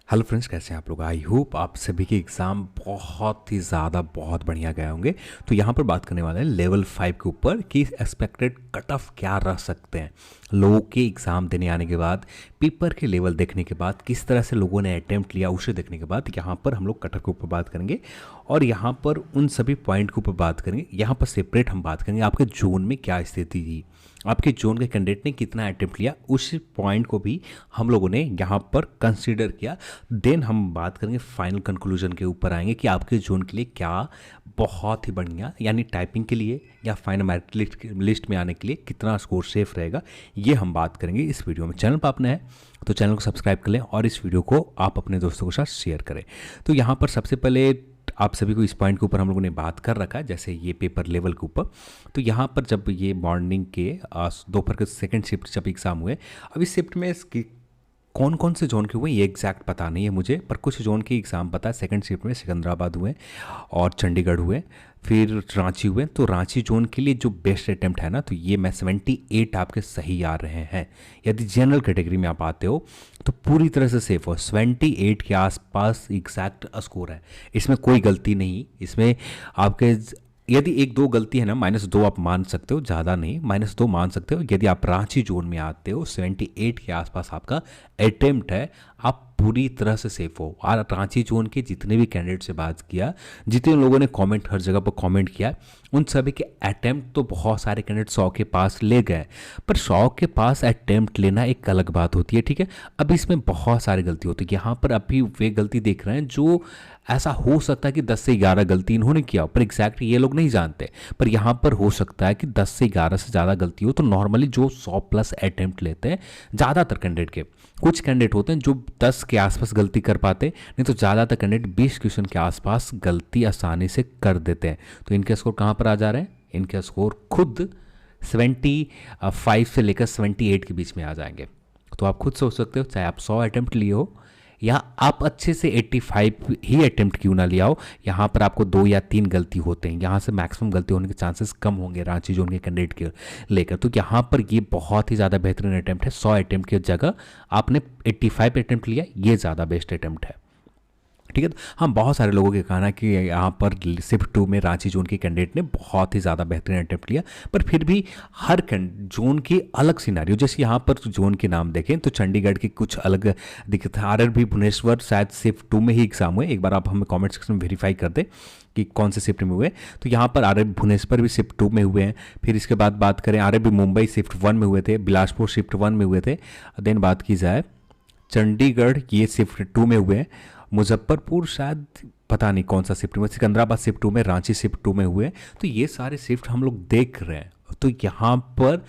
Hello friends, कैसे हैं आप लोग। आई होप आप सभी के एग्ज़ाम बहुत ही ज़्यादा बहुत बढ़िया गए होंगे। तो यहाँ पर बात करने वाले हैं लेवल 5 के ऊपर कि एक्सपेक्टेड कट ऑफ क्या रह सकते हैं लोगों के एग्ज़ाम देने आने के बाद, पेपर के लेवल देखने के बाद, किस तरह से लोगों ने अटैम्प्ट लिया उसे देखने के बाद यहाँ पर हम लोग कट ऑफ के ऊपर बात करेंगे और यहाँ पर उन सभी पॉइंट के ऊपर बात करेंगे। यहाँ पर सेपरेट हम बात करेंगे आपके जोन में क्या स्थिति थी, आपके जोन के कैंडिडेट ने कितना अटेम्प्ट लिया, उस पॉइंट को भी हम लोगों ने यहाँ पर कंसीडर किया। देन हम बात करेंगे फाइनल कंक्लूजन के ऊपर आएंगे कि आपके जोन के लिए क्या बहुत ही बढ़िया, यानी टाइपिंग के लिए या फाइनल मेरिट लिस्ट में आने के लिए कितना स्कोर सेफ रहेगा, ये हम बात करेंगे इस वीडियो में। चैनल पर आपने है तो चैनल को सब्सक्राइब कर लें और इस वीडियो को आप अपने दोस्तों के साथ शेयर करें। तो यहाँ पर सबसे पहले आप सभी को इस पॉइंट के ऊपर हम लोगों ने बात कर रखा है, जैसे ये पेपर लेवल के ऊपर। तो यहाँ पर जब ये मॉर्निंग के दोपहर के सेकंड शिफ्ट जब एग्ज़ाम हुए, अब इस शिफ्ट में कौन कौन से जोन के हुए ये एग्जैक्ट पता नहीं है मुझे, पर कुछ जोन के एग्ज़ाम पता है। सेकंड शिफ्ट में सिकंदराबाद हुए और चंडीगढ़ हुए, फिर रांची हुए। तो रांची जोन के लिए जो बेस्ट अटैम्प्ट है ना, तो ये मैं 78 आपके सही आ रहे हैं। यदि जनरल कैटेगरी में आप आते हो तो पूरी तरह से सेफ हो। 78 के आसपास एग्जैक्ट स्कोर है, इसमें कोई गलती नहीं। इसमें आपके यदि एक दो गलती है ना, -2 आप मान सकते हो, ज़्यादा नहीं, -2 मान सकते हो। यदि आप रांची जोन में आते हो, 78 के आसपास आपका अटेम्प्ट है, आप पूरी तरह से सेफ हो। और रांची जोन के जितने भी कैंडिडेट से बात किया, जितने लोगों ने कमेंट हर जगह पर कमेंट किया, उन सभी के अटेम्प्ट तो बहुत सारे कैंडिडेट 100 के पास ले गए, पर 100 के पास अटेम्प्ट लेना एक अलग बात होती है, ठीक है। अब इसमें बहुत सारी गलती होती है। यहाँ पर अभी वे गलती देख रहे हैं जो ऐसा हो सकता है कि 10 से 11 गलती इन्होंने किया, पर एग्जैक्ट ये लोग नहीं जानते। पर यहाँ पर हो सकता है कि 10 से 11 से ज़्यादा गलती हो। तो नॉर्मली जो 100 प्लस अटेम्प्ट लेते हैं ज़्यादातर कैंडिडेट के, कुछ कैंडिडेट होते हैं जो 10 के आसपास गलती कर पाते, नहीं तो ज़्यादातर कैंडिडेट 20 क्वेश्चन के आसपास गलती आसानी से कर देते हैं। तो इनके स्कोर कहाँ पर आ जा रहे हैं? इनके स्कोर खुद 75 से लेकर 78 के बीच में आ जाएंगे। तो आप खुद सोच सकते हो, चाहे आप 100 अटेम्प्ट लिए हो या आप अच्छे से 85 ही अटेम्प्ट क्यों ना लिया हो, यहाँ पर आपको 2 या 3 गलती होते हैं। यहाँ से मैक्सिमम गलती होने के चांसेस कम होंगे रांची जोन के कैंडिडेट के लेकर। तो यहाँ पर ये बहुत ही ज़्यादा बेहतरीन अटेम्प्ट है। 100 अटेम्प्ट की जगह आपने 85 अटेम्प्ट लिया, ये ज़्यादा बेस्ट अटेम्प्ट है, ठीक है। तो हम बहुत सारे लोगों के कहना है कि यहाँ पर शिफ्ट 2 में रांची जोन के कैंडिडेट ने बहुत ही ज़्यादा बेहतरीन अटेम्प्ट लिया, पर फिर भी हर जोन की अलग सिनारियो। जैसे यहाँ पर जोन के नाम देखें तो चंडीगढ़ के कुछ अलग दिखता है। आरआरबी भुवनेश्वर शायद शिफ्ट 2 में ही एग्जाम हुए, एक बार आप हमें कमेंट सेक्शन में वेरीफाई कर दें कि कौन से शिफ्ट में हुए। तो यहाँ पर आरआरबी भुवनेश्वर भी शिफ्ट 2 में हुए हैं। फिर इसके बाद बात करें, आरआरबी मुंबई शिफ्ट 1 में हुए थे, बिलासपुर शिफ्ट 1 में हुए थे। देन बात की जाए चंडीगढ़, ये शिफ्ट 2 में हुए हैं। मुजफ्फरपुर शायद पता नहीं कौन सा शिफ्ट में, सिकंदराबाद शिफ्ट 2 में, रांची शिफ्ट 2 में हुए। तो ये सारे शिफ्ट हम लोग देख रहे हैं। तो यहाँ पर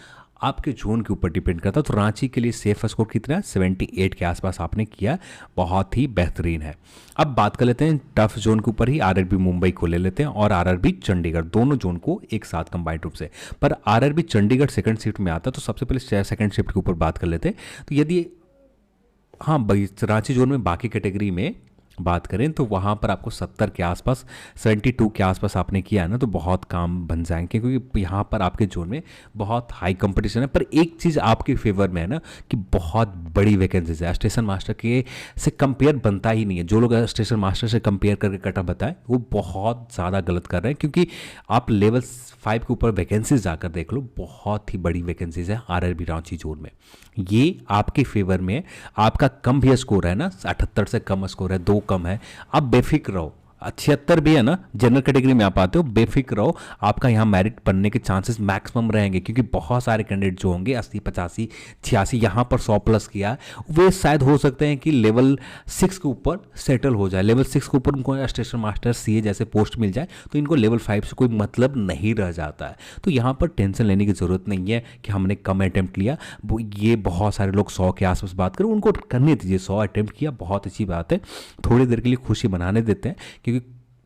आपके जोन के ऊपर डिपेंड करता है। तो रांची के लिए सेफ स्कोर कितना है? 78 के आसपास आपने किया, बहुत ही बेहतरीन है। अब बात कर लेते हैं टफ जोन के ऊपर ही, आरआरबी मुंबई को ले लेते हैं और आरआरबी चंडीगढ़, दोनों जोन को एक साथ कंबाइंड रूप से। पर आरआरबी चंडीगढ़ सेकंड शिफ्ट में आता है, तो सबसे पहले सेकंड शिफ्ट के ऊपर बात कर लेते हैं। तो यदि हाँ रांची जोन में बाकी कैटेगरी में बात करें तो वहाँ पर आपको 70 के आसपास, 72 के आसपास आपने किया है ना, तो बहुत काम बन जाएंगे, क्योंकि यहाँ पर आपके जोन में बहुत हाई कंपटीशन है। पर एक चीज़ आपके फेवर में है ना कि बहुत बड़ी वैकेंसीज है। स्टेशन मास्टर के से कंपेयर बनता ही नहीं है। जो लोग स्टेशन मास्टर से कंपेयर करके कट ऑफ बताएं वो बहुत ज़्यादा गलत कर रहे हैं, क्योंकि आप लेवल 5 के ऊपर वैकेंसीज जाकर देख लो, बहुत ही बड़ी वैकेंसीज है आरआरबी रांची जोन में। ये आपके फेवर में, आपका कम भी स्कोर है ना, 78 से कम स्कोर है, 2 कम है, आप बेफिक्र रहो। 76 भी है ना, जनरल कैटेगरी में आप आते हो, बेफिक्र रहो, आपका यहाँ मेरिट बनने के चांसेस मैक्सिमम रहेंगे। क्योंकि बहुत सारे कैंडिडेट जो होंगे 80, 85, 86, यहाँ पर 100 प्लस किया, वे शायद हो सकते हैं कि लेवल 6 के ऊपर सेटल हो जाए। लेवल 6 के ऊपर उनको स्टेशन मास्टर, सीए जैसे पोस्ट मिल जाए, तो इनको लेवल 5 से कोई मतलब नहीं रह जाता है। तो यहाँ पर टेंशन लेने की ज़रूरत नहीं है कि हमने कम अटैम्प्ट लिया। ये बहुत सारे लोग 100 के आसपास बात करें, उनको करने दीजिए। 100 अटैम्प्ट किया, बहुत अच्छी बात है, थोड़ी देर के लिए खुशी मनाने देते हैं, क्योंकि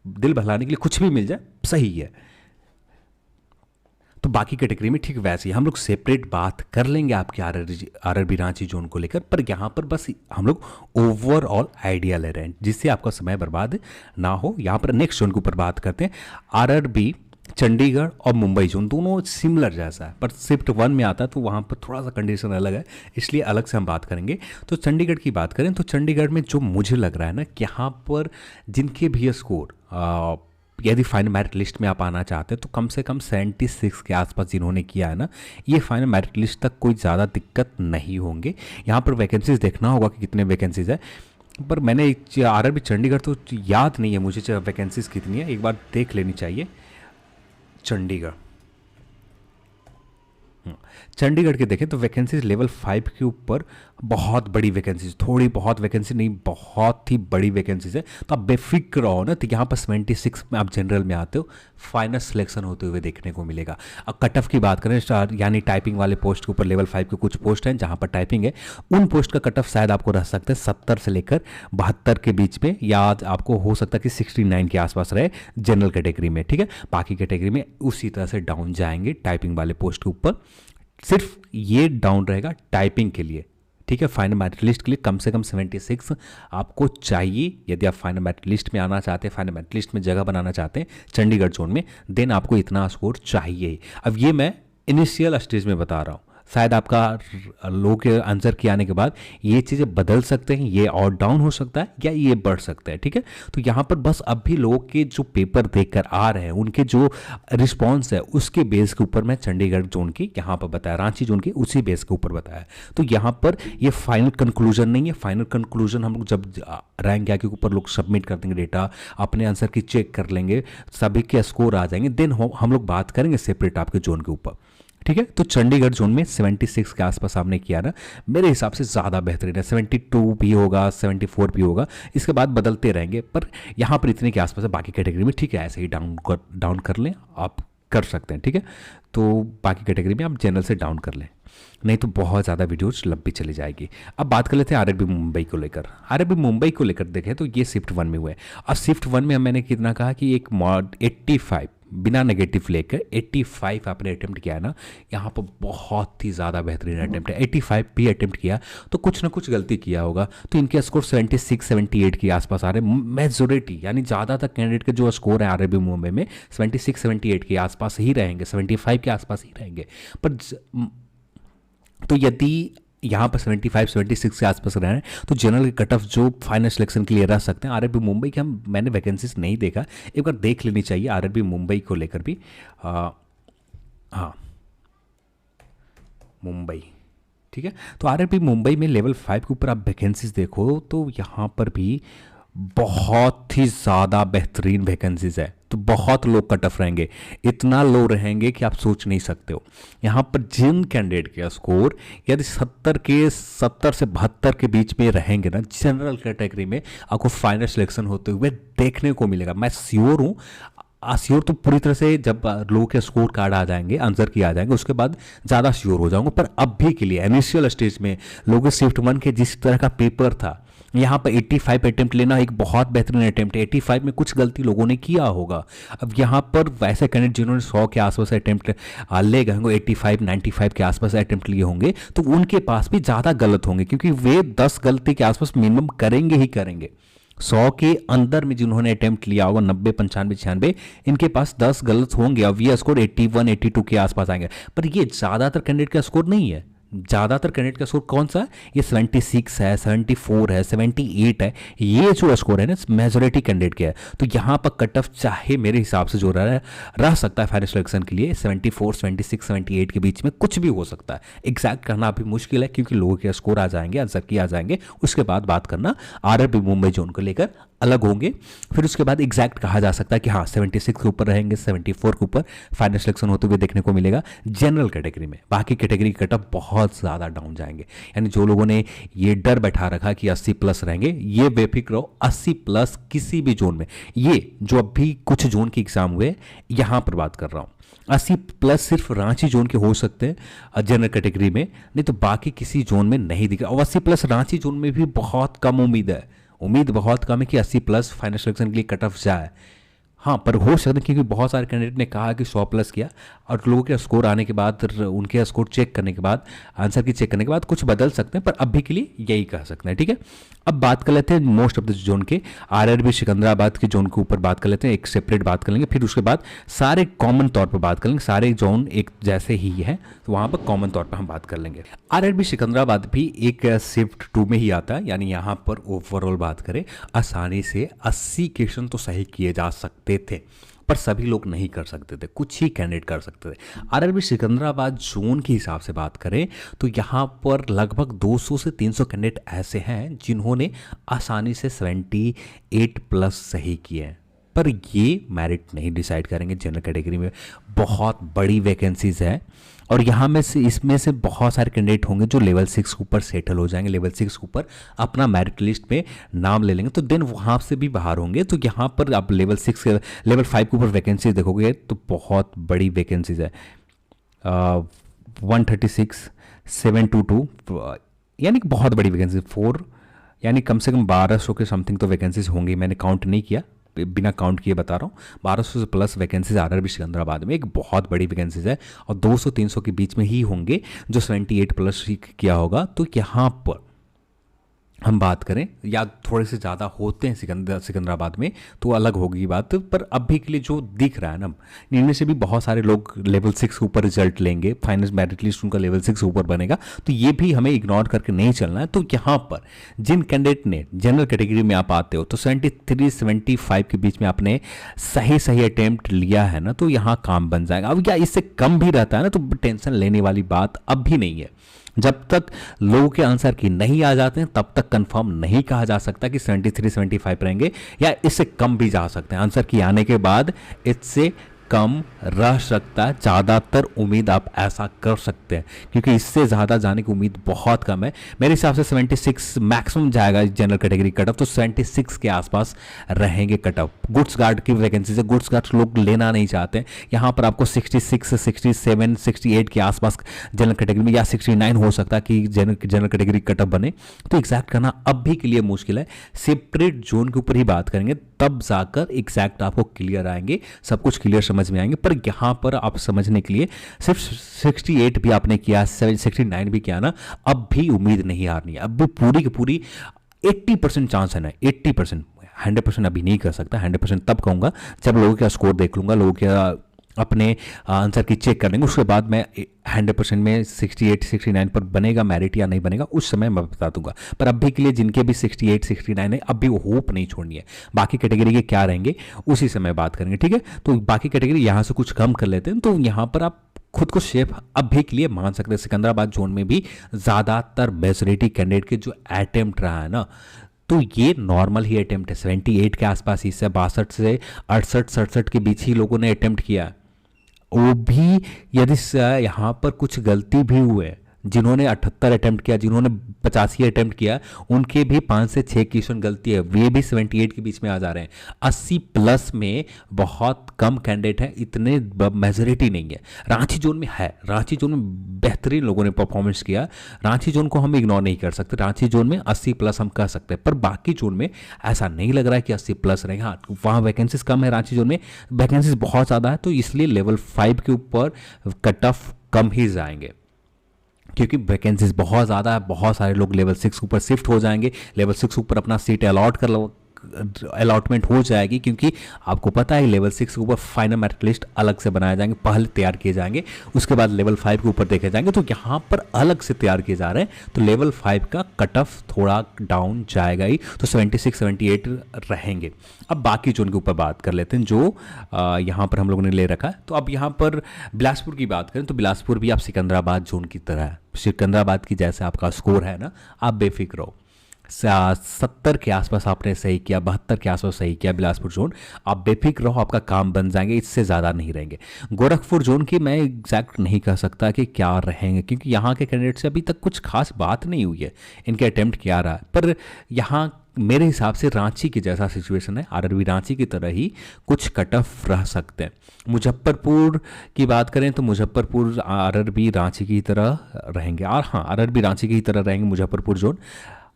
दिल बहलाने के लिए कुछ भी मिल जाए सही है। तो बाकी कैटेगरी में ठीक वैसे ही हम लोग सेपरेट बात कर लेंगे आपके आरआरबी रांची जोन को लेकर। पर यहाँ पर बस हम लोग ओवरऑल आइडिया ले रहे हैं, जिससे आपका समय बर्बाद ना हो। यहाँ पर नेक्स्ट जोन के ऊपर बात करते हैं, आरआरबी चंडीगढ़ और मुंबई जोन दोनों सिमिलर जैसा है, पर शिफ्ट 1 में आता है तो वहाँ पर थोड़ा सा कंडीशन अलग है, इसलिए अलग से हम बात करेंगे। तो चंडीगढ़ की बात करें तो चंडीगढ़ में जो मुझे लग रहा है ना कि यहाँ पर जिनके भी स्कोर यदि फाइनल मेरिट लिस्ट में आप आना चाहते हैं तो कम से कम 76 के आसपास जिन्होंने किया है ना, ये फाइनल मेरिट लिस्ट तक कोई ज़्यादा दिक्कत नहीं होंगे। यहाँ पर वैकेंसीज देखना होगा कि कितने वैकेंसीज है, पर मैंने आरआरबी चंडीगढ़ तो याद नहीं है मुझे वैकेंसीज कितनी है, एक बार देख लेनी चाहिए। चंडीगढ़, चंडीगढ़ के देखें तो वैकेंसीज लेवल 5 के ऊपर बहुत बड़ी वैकेंसीज, थोड़ी बहुत वैकेंसी नहीं, बहुत ही बड़ी वैकेंसीज है। तो आप बेफिक्र रहो ना, तो यहाँ पर 76 में आप जनरल में आते हो, फाइनल सिलेक्शन होते हुए देखने को मिलेगा। अब कट ऑफ की बात करें यानी टाइपिंग वाले पोस्ट के ऊपर लेवल 5 के कुछ पोस्ट हैं जहाँ पर टाइपिंग है, उन पोस्ट का कट ऑफ शायद आपको रह सकता है 70 से लेकर 72 के बीच में, या आपको हो सकता है कि 69 के आसपास रहे जनरल कैटेगरी में, ठीक है। बाकी कैटेगरी में उसी तरह से डाउन जाएंगे टाइपिंग वाले पोस्ट के ऊपर, सिर्फ ये डाउन रहेगा टाइपिंग के लिए, ठीक है। फाइनल मेरिट लिस्ट के लिए कम से कम 76 आपको चाहिए यदि आप फाइनल मेरिट लिस्ट में आना चाहते हैं, फाइनल मेरिट लिस्ट में जगह बनाना चाहते हैं चंडीगढ़ जोन में, देन आपको इतना स्कोर चाहिए। अब ये मैं इनिशियल स्टेज में बता रहा हूँ, शायद आपका लो के आंसर के आने के बाद ये चीज़ें बदल सकते हैं, ये और डाउन हो सकता है या ये बढ़ सकता है, ठीक है। तो यहाँ पर बस अभी लोगों के जो पेपर देखकर आ रहे हैं उनके जो रिस्पॉन्स है उसके बेस के ऊपर मैं चंडीगढ़ जोन की यहाँ पर बताया, रांची जोन की उसी बेस के ऊपर बताया। तो यहाँ पर ये फाइनल कंक्लूजन नहीं है, फाइनल कंक्लूजन हम लोग जब रैंक के ऊपर लोग सबमिट कर देंगे डेटा, अपने आंसर की चेक कर लेंगे, सभी के स्कोर आ जाएंगे, देन हम लोग बात करेंगे सेपरेट आपके जोन के ऊपर, ठीक है। तो चंडीगढ़ जोन में 76 के आसपास आपने किया ना, मेरे हिसाब से ज़्यादा बेहतरीन है। 72 भी होगा, 74 भी होगा, इसके बाद बदलते रहेंगे, पर यहाँ पर इतने के आसपास है। बाकी कैटेगरी में ठीक है, ऐसे ही डाउन कर लें, आप कर सकते हैं, ठीक है। तो बाकी कैटेगरी में आप जनरल से डाउन कर लें, नहीं तो बहुत ज़्यादा वीडियोज लंबी चली जाएगी। अब बात कर लेते हैं आरआरबी मुंबई को लेकर। आरआरबी मुंबई को लेकर देखें तो ये शिफ्ट 1 में हुआ है। अब शिफ्ट 1 में मैंने कितना कहा कि एक 85 बिना नेगेटिव लेकर 85 आपने अटेम्प्ट किया है ना, यहाँ पर बहुत ही ज़्यादा बेहतरीन अटेम्प्ट है। 85 भी अटेम्प्ट किया तो कुछ ना कुछ गलती किया होगा, तो इनके स्कोर 76 78 के आसपास आ रहे हैं। मेजोरिटी यानी ज़्यादातर कैंडिडेट के जो स्कोर है आरआरबी मुंबई में 76 78 के आसपास ही रहेंगे, 75 के आसपास ही रहेंगे। पर तो यदि यहाँ पर 75 76 के आसपास रहे हैं तो जनरल के कट ऑफ जो फाइनल सिलेक्शन के लिए रह सकते हैं। आरआरबी मुंबई के मैंने वैकेंसीज नहीं देखा, एक बार देख लेनी चाहिए आरआरबी मुंबई को लेकर भी। हाँ, मुंबई, ठीक है। तो आरआरबी मुंबई में लेवल 5 के ऊपर आप वैकेंसीज देखो तो यहाँ पर भी बहुत ही ज़्यादा बेहतरीन वैकेंसीज है, तो बहुत लो कट ऑफ रहेंगे, इतना लो रहेंगे कि आप सोच नहीं सकते हो। यहाँ पर जिन कैंडिडेट के स्कोर यदि 70 से 72 के बीच में रहेंगे ना जनरल कैटेगरी में, आपको फाइनल सिलेक्शन होते हुए देखने को मिलेगा। मैं श्योर हूँ, श्योर तो पूरी तरह से जब लोगों के स्कोर कार्ड आ जाएंगे, आंसर की आ जाएंगे, उसके बाद ज़्यादा श्योर हो जाऊंगा। पर अभी के लिए इनिशियल स्टेज में लोगों शिफ्ट 1 के जिस तरह का पेपर था, यहाँ पर 85 अटेम्प्ट लेना एक बहुत बेहतरीन अटेम्प्ट है। 85 में कुछ गलती लोगों ने किया होगा। अब यहाँ पर वैसे कैंडिडेट जिन्होंने 100 के आसपास अटेम्प्ट ले गए होंगे, 85 95 के आसपास अटेम्प्ट लिए होंगे, तो उनके पास भी ज़्यादा गलत होंगे, क्योंकि वे 10 गलती के आसपास मिनिमम करेंगे ही करेंगे। 100 के अंदर में जिन्होंने अटेम्प्ट लिया होगा 90 95 96, इनके पास 10 गलत होंगे। अब ये स्कोर 81 82 के आसपास आएंगे, पर ये ज़्यादातर कैंडिडेट का स्कोर नहीं है। ज़्यादातर कैंडिडेट का स्कोर कौन सा है? ये 76 है, 74 है, 78 है, ये जो स्कोर है ना मेजोरिटी कैंडिडेट के है। तो यहाँ पर कट ऑफ चाहे मेरे हिसाब से जो रह सकता है फाइनल सिलेक्शन के लिए 74 76 78 के बीच में कुछ भी हो सकता है। एग्जैक्ट करना अभी मुश्किल है, क्योंकि लोगों के स्कोर आ जाएंगे, आंसर की आ जाएंगे, उसके बाद बात करना आरआरबी मुंबई जोन को लेकर अलग होंगे। फिर उसके बाद एग्जैक्ट कहा जा सकता है कि हाँ 76 के ऊपर रहेंगे, 74 के ऊपर फाइनल सिलेक्शन होते हुए देखने को मिलेगा जनरल कैटेगरी में। बाकी कैटेगरी के कटअप बहुत ज़्यादा डाउन जाएंगे। यानी जो लोगों ने ये डर बैठा रखा कि 80 प्लस रहेंगे, ये बेफिक्र रहो, 80 प्लस किसी भी जोन में, ये जो अभी कुछ जोन के एग्जाम हुए यहाँ पर बात कर रहा हूँ, 80 प्लस सिर्फ रांची जोन के हो सकते हैं जनरल कैटेगरी में, नहीं तो बाकी किसी जोन में नहीं दिख रहा। और 80 प्लस रांची जोन में भी बहुत कम उम्मीद है, उम्मीद बहुत कम है कि 80 प्लस फाइनल सिलेक्शन के लिए कट ऑफ जाए। हाँ, पर हो सकता है क्योंकि बहुत सारे कैंडिडेट ने कहा कि 100 प्लस किया और लोगों के स्कोर आने के बाद, उनके स्कोर चेक करने के बाद, आंसर की चेक करने के बाद कुछ बदल सकते हैं, पर अभी के लिए यही कह सकते हैं। ठीक है, अब बात कर लेते हैं मोस्ट ऑफ द जोन के, आरआरबी सिकंदराबाद के जोन के ऊपर बात कर लेते हैं, एक सेपरेट बात कर लेंगे, फिर उसके बाद सारे कॉमन तौर पर बात कर लेंगे, सारे जोन एक जैसे ही है तो वहाँ पर कॉमन तौर पर हम बात कर लेंगे। आरआरबी सिकंदराबाद भी एक शिफ्ट 2 में ही आता है, यानी यहाँ पर ओवरऑल बात करें आसानी से 80 क्वेश्चन तो सही किए जा सकते थे, पर सभी लोग नहीं कर सकते थे, कुछ ही कैंडिडेट कर सकते थे। आरआरबी सिकंदराबाद जोन के हिसाब से बात करें तो यहाँ पर लगभग 200 से 300 कैंडिडेट ऐसे हैं जिन्होंने आसानी से 78 प्लस सही किए हैं, पर ये मेरिट नहीं डिसाइड करेंगे। जनरल कैटेगरी में बहुत बड़ी वैकेंसीज है और यहाँ में से इसमें से बहुत सारे कैंडिडेट होंगे जो लेवल 6 के ऊपर सेटल हो जाएंगे, लेवल 6 के ऊपर अपना मेरिट लिस्ट में नाम ले लेंगे, तो देन वहाँ से भी बाहर होंगे। तो यहाँ पर आप लेवल 6 लेवल 5 के ऊपर वैकेंसी देखोगे तो बहुत बड़ी वैकेंसीज है, 136, 722, यानी कि बहुत बड़ी वैकेंसी, 4 यानी कम से कम 1200 के समथिंग तो वैकेंसीज होंगी। मैंने काउंट नहीं किया, बिना काउंट किए बता रहा हूँ, 1200 से प्लस वैकेंसीज आरआरबी सिकंदराबाद में एक बहुत बड़ी वैकेंसीज है और 200-300 के बीच में ही होंगे जो 78 प्लस किया होगा। तो यहाँ पर हम बात करें या थोड़े से ज़्यादा होते हैं सिकंदराबाद में तो अलग होगी बात, पर अभी के लिए जो दिख रहा है ना, इनमें से भी बहुत सारे लोग लेवल 6 के ऊपर रिजल्ट लेंगे, फाइनल मेरिट लिस्ट उनका लेवल 6 के ऊपर बनेगा, तो ये भी हमें इग्नोर करके नहीं चलना है। तो यहाँ पर जिन कैंडिडेट ने जनरल कैटेगरी में आप आते हो तो 73-75 के बीच में आपने सही अटेम्प्ट लिया है ना, तो यहाँ काम बन जाएगा। अब या इससे कम भी रहता है ना तो टेंशन लेने वाली बात अब भी नहीं है। जब तक लोगों के आंसर की नहीं आ जाते हैं तब तक कंफर्म नहीं कहा जा सकता कि 73-75 रहेंगे, या इससे कम भी जा सकते हैं। आंसर की आने के बाद इससे कम रह सकता है, ज़्यादातर उम्मीद आप ऐसा कर सकते हैं, क्योंकि इससे ज़्यादा जाने की उम्मीद बहुत कम है। मेरे हिसाब से 76 मैक्सिमम जाएगा जनरल कैटेगरी कट ऑफ, तो 76 के आसपास रहेंगे कट ऑफ। गुड्स गार्ड की वैकेंसी से गुड्स गार्ड लोग लेना नहीं चाहते, यहाँ पर आपको 66, 67, 68 के आसपास जनरल कैटेगरी में, या 69 हो सकता है कि जनरल कैटेगरी कट ऑफ बने। तो एग्जैक्ट करना अभी के लिए मुश्किल है, सेपरेट जोन के ऊपर ही बात करेंगे तब जाकर एग्जैक्ट आपको क्लियर आएंगे, सब कुछ क्लियर समझ में आएंगे। पर यहाँ पर आप समझने के लिए सिर्फ 68 भी आपने किया, 69 भी किया ना, अब भी उम्मीद नहीं हारनी है। अब भी पूरी की पूरी 80% चांस है ना, 80%, 100% अभी नहीं कर सकता। 100% तब कहूँगा जब लोगों का स्कोर देख लूँगा, लोगों के अपने आंसर की चेक कर लेंगे, उसके बाद मैं 100% में 68-69 पर बनेगा मेरिट या नहीं बनेगा उस समय मैं बता दूंगा। पर अभी के लिए जिनके भी 68-69 है अब भी वो होप नहीं छोड़नी है। बाकी कैटेगरी के क्या रहेंगे उसी समय बात करेंगे, ठीक है। तो बाकी कैटेगरी यहाँ से कुछ कम कर लेते हैं, तो यहाँ पर आप खुद को सेफ अभी के लिए मान सकते हैं। सिकंदराबाद जोन में भी ज़्यादातर मेजोरिटी कैंडिडेट के जो अटेम्प्ट रहा है ना, तो ये नॉर्मल ही अटेम्प्ट है, 78 के आसपास ही से 62 से 68-67 के बीच ही लोगों ने अटेम्प्ट किया। वो भी यदि यहाँ पर कुछ गलती भी हुए, जिन्होंने 78 अटेम्प्ट किया, जिन्होंने 85 अटेम्प्ट किया, उनके भी 5 से 6 क्वेश्चन गलती है, वे भी 78 के बीच में आ जा रहे हैं। 80 प्लस में बहुत कम कैंडिडेट हैं, इतने मेजोरिटी नहीं है। रांची जोन में है, रांची जोन में बेहतरीन लोगों ने परफॉर्मेंस किया, रांची जोन को हम इग्नोर नहीं कर सकते। रांची जोन में 80 प्लस हम कह सकते हैं, पर बाकी जोन में ऐसा नहीं लग रहा है कि 80 प्लस रहेगा। हाँ, वहाँ वैकेंसीज कम है, रांची जोन में वैकेंसीज बहुत ज़्यादा है, तो इसलिए लेवल 5 के ऊपर कट ऑफ कम ही जाएंगे, क्योंकि वैकेंसीज बहुत ज़्यादा है। बहुत सारे लोग लेवल 6 ऊपर शिफ्ट हो जाएंगे, लेवल 6 ऊपर अपना सीट अलॉटमेंट हो जाएगी, क्योंकि आपको पता है लेवल 6 के ऊपर फाइनल मेरिट लिस्ट अलग से बनाए जाएंगे, पहले तैयार किए जाएंगे, उसके बाद लेवल 5 के ऊपर देखे जाएंगे। तो यहाँ पर अलग से तैयार किए जा रहे हैं, तो लेवल 5 का कट ऑफ थोड़ा डाउन जाएगा ही, तो 76-78 रहेंगे। अब बाकी जोन के ऊपर बात कर लेते हैं जो यहाँ पर हम लोगों ने ले रखा है। तो अब यहाँ पर बिलासपुर की बात करें तो बिलासपुर भी आप सिकंदराबाद जोन की तरह है, सिकंदराबाद की जैसे आपका स्कोर है ना, आप बेफिक्र रहो। 70 के आसपास आपने सही किया, 72 के आसपास सही किया बिलासपुर जोन, आप बेफिक्र रहो, आपका काम बन जाएंगे, इससे ज़्यादा नहीं रहेंगे। गोरखपुर जोन की मैं एग्जैक्ट नहीं कह सकता कि क्या रहेंगे, क्योंकि यहाँ के कैंडिडेट से अभी तक कुछ खास बात नहीं हुई है, इनके अटेम्प्ट क्या रहा है। पर यहाँ मेरे हिसाब से रांची की जैसा सिचुएशन है, आरआरबी रांची की तरह ही कुछ कट ऑफ रह सकते हैं। मुजफ्फरपुर की बात करें तो मुजफ्फरपुर आरआरबी रांची की तरह रहेंगे, और हाँ आरआरबी रांची की तरह रहेंगे मुजफ्फरपुर जोन।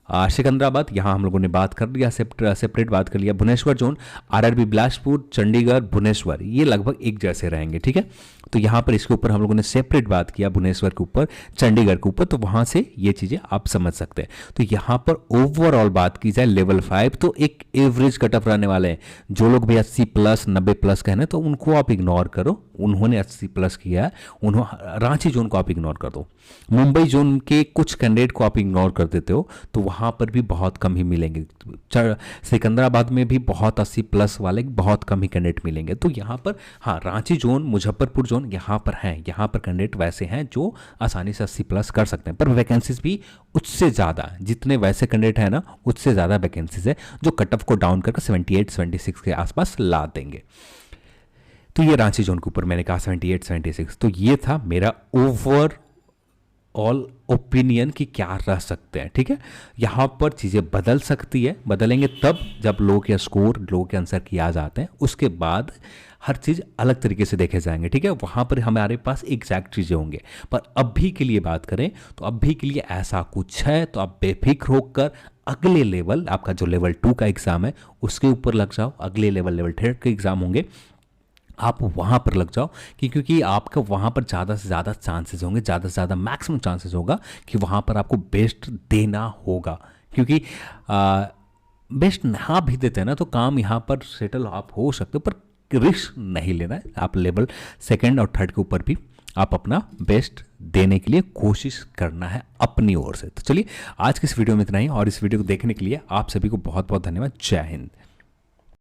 सिकंदराबाद, यहाँ हम लोगों ने बात कर लिया, सेपरेट बात कर लिया। भुवनेश्वर जोन, आरआरबी बिलासपुर, चंडीगढ़, भुवनेश्वर, ये लगभग एक जैसे रहेंगे, ठीक है। तो यहाँ पर इसके ऊपर हम लोगों ने सेपरेट बात किया, भुवनेश्वर के ऊपर, चंडीगढ़ के ऊपर, तो वहाँ से ये चीज़ें आप समझ सकते हैं। तो यहाँ पर ओवरऑल बात की जाए लेवल 5, तो एक एवरेज कट ऑफ रहने वाले हैं। जो लोग भी 80+, 90+ कहने, तो उनको आप इग्नोर करो, उन्होंने 80+ किया है, रांची जोन को आप इग्नोर कर दो। मुंबई जोन के कुछ कैंडिडेट को आप इग्नोर कर देते हो, तो वहाँ पर भी बहुत कम ही मिलेंगे। सिकंदराबाद में भी बहुत 80+ वाले बहुत कम ही कैंडिडेट मिलेंगे। तो यहाँ पर हाँ, रांची जोन, मुजफ्फरपुर जोन यहाँ पर हैं, यहाँ पर कैंडिडेट वैसे हैं जो आसानी से 80+ कर सकते हैं, पर वैकेंसीज भी उससे ज़्यादा, जितने वैसे कैंडिडेट हैं ना, उससे ज़्यादा वैकेंसीज है जो कट ऑफ को डाउन करके 78-76 के आसपास ला देंगे। तो ये रांची जोन के ऊपर मैंने कहा 78-76। तो ये था मेरा ओवर ऑल ओपिनियन कि क्या रह सकते हैं, ठीक है। यहाँ पर चीज़ें बदल सकती है, बदलेंगे तब जब लोगों के स्कोर, लोगों के आंसर किए आ जाते हैं, उसके बाद हर चीज़ अलग तरीके से देखे जाएंगे, ठीक है। वहाँ पर हमारे पास एग्जैक्ट चीज़ें होंगे, पर अभी के लिए बात करें तो अभी के लिए ऐसा कुछ है, तो आप बेफिक्र होकर अगले लेवल, आपका जो लेवल 2 का एग्ज़ाम है उसके ऊपर लग जाओ। अगले लेवल 3 के एग्ज़ाम होंगे, आप वहाँ पर लग जाओ, क्योंकि आपका वहाँ पर ज़्यादा से ज़्यादा चांसेस होंगे, ज़्यादा से ज़्यादा मैक्सिमम चांसेस होगा कि वहाँ पर आपको बेस्ट देना होगा। क्योंकि बेस्ट ना भी देते हैं ना, तो काम यहाँ पर सेटल आप हो सकते हो, पर रिस्क नहीं लेना है। आप लेवल 2 और 3 के ऊपर भी आप अपना बेस्ट देने के लिए कोशिश करना है अपनी ओर से। तो चलिए, आज की इस वीडियो में इतना ही, और इस वीडियो को देखने के लिए आप सभी को बहुत बहुत धन्यवाद। जय हिंद।